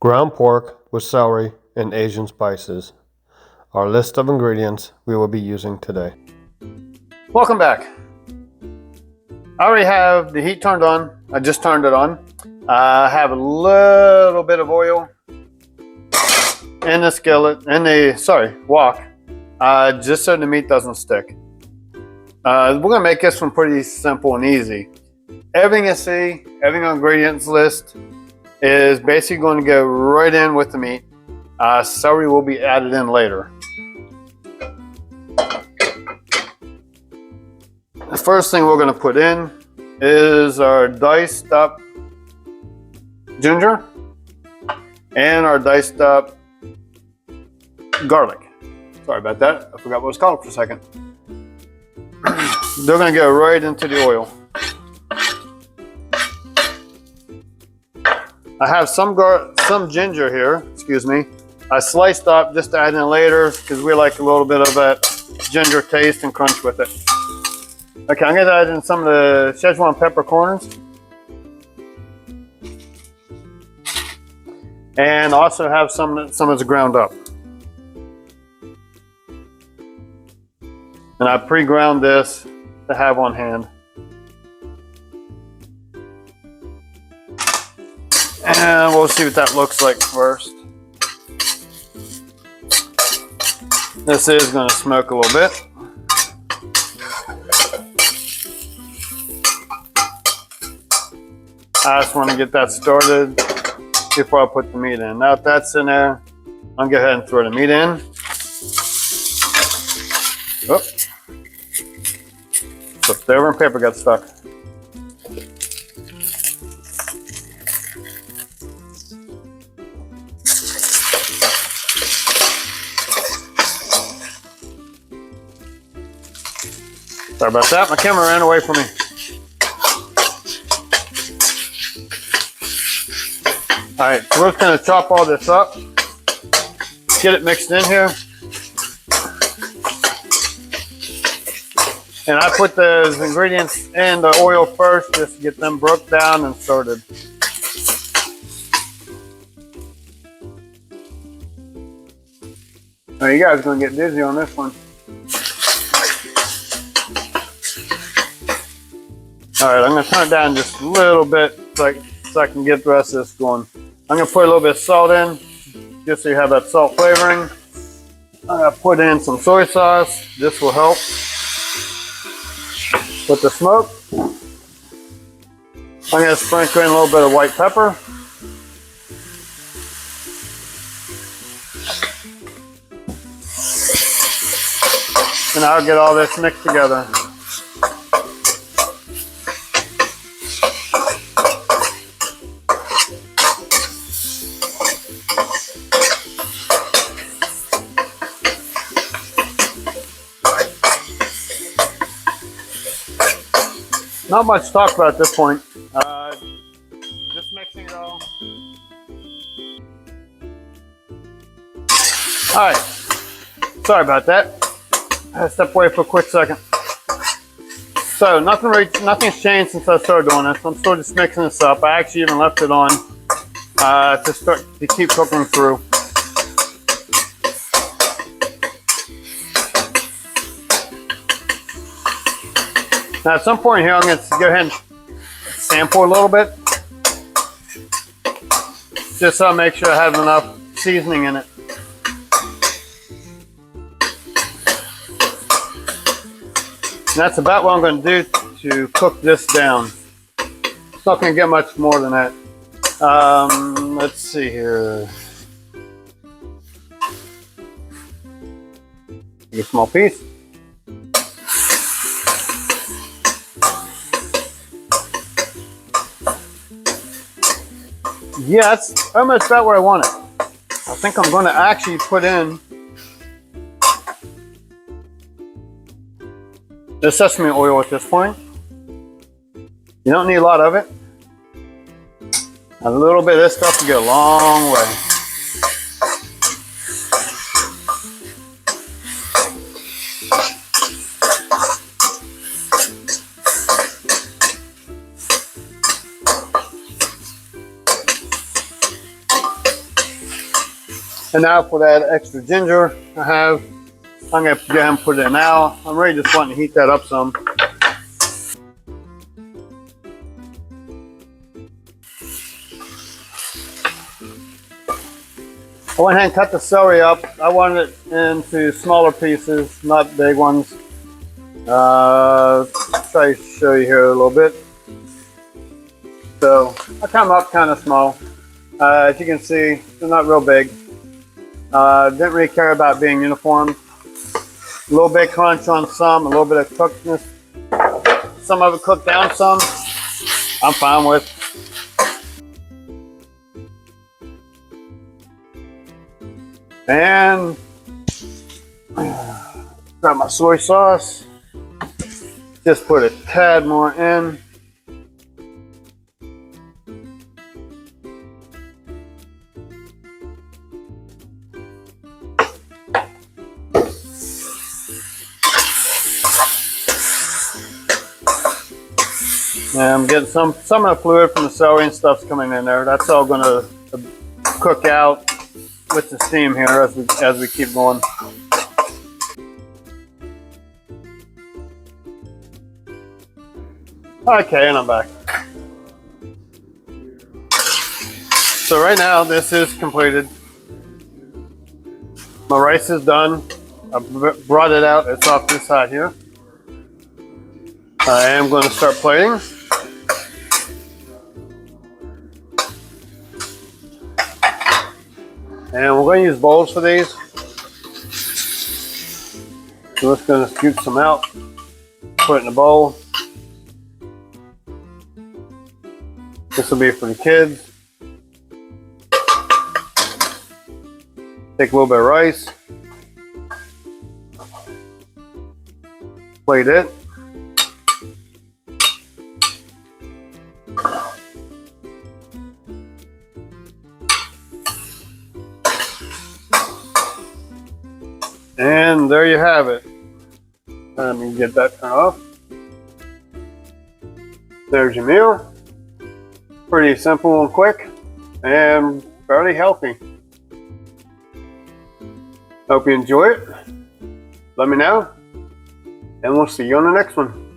Ground pork with celery and Asian spices. Our list of ingredients we will be using today. Welcome back. I already have the heat turned on. I just turned it on. I have a little bit of oil in the skillet, wok, just so the meat doesn't stick. We're gonna make this one pretty simple and easy. Everything you see, everything on ingredients list is basically going to go right in with the meat. Celery will be added in later. The first thing we're going to put in is our diced up ginger and our diced up garlic. Sorry about that. I forgot what it was called for a second. They're going to go right into the oil. I have some ginger here, excuse me. I sliced up just to add in later because we like a little bit of that ginger taste and crunch with it. Okay, I'm gonna add in some of the Szechuan peppercorns. And also have some of the ground up. And I pre-ground this to have on hand. And we'll see what that looks like first. This is going to smoke a little bit. I just want to get that started before I put the meat in. Now that that's in there, I'm going to go ahead and throw the meat in. Oh. Flipped over and paper got stuck. Sorry about that, my camera ran away from me. Alright, so we're just going to chop all this up, get it mixed in here. And I put those ingredients in the oil first just to get them broke down and started. Now you guys are going to get dizzy on this one. Alright, I'm going to turn it down just a little bit so I can get the rest of this going. I'm going to put a little bit of salt in, just so you have that salt flavoring. I'm going to put in some soy sauce. This will help with the smoke. I'm going to sprinkle in a little bit of white pepper. And I'll get all this mixed together. Not much to talk about at this point. Just mixing it all. Alright. Sorry about that. I had to step away for a quick second. So nothing's changed since I started doing this. I'm still just mixing this up. I actually even left it on to keep cooking through. Now at some point here, I'm going to go ahead and sample a little bit, just so I make sure I have enough seasoning in it. And that's about what I'm going to do to cook this down. It's not going to get much more than that. Let's see here. A small piece. Yeah, that's almost about where I want it. I think I'm going to actually put in the sesame oil at this point. You don't need a lot of it. A little bit of this stuff will go a long way. And now for that extra ginger I'm going to go ahead and put it in now. I'm really just wanting to heat that up some. I went ahead and cut the celery up. I wanted it into smaller pieces, not big ones. Try to show you here a little bit. So I cut them up kind of small. As you can see, they're not real big. Didn't really care about being uniform. A little bit crunch on some, a little bit of cookedness. Some of it cooked down some. I'm fine with. And got my soy sauce. Just put a tad more in. And I'm getting some of the fluid from the celery and stuff's coming in there. That's all going to cook out with the steam here as we keep going. Okay, and I'm back. So right now this is completed. My rice is done. I brought it out. It's off this side here. I am going to start plating. And we're going to use bowls for these. So let's going to scoop some out, put it in a bowl. This will be for the kids. Take a little bit of rice. Plate it. And there you have it. Let me get that turned off. There's your meal. Pretty simple and quick and fairly healthy. Hope you enjoy it. Let me know, and we'll see you on the next one.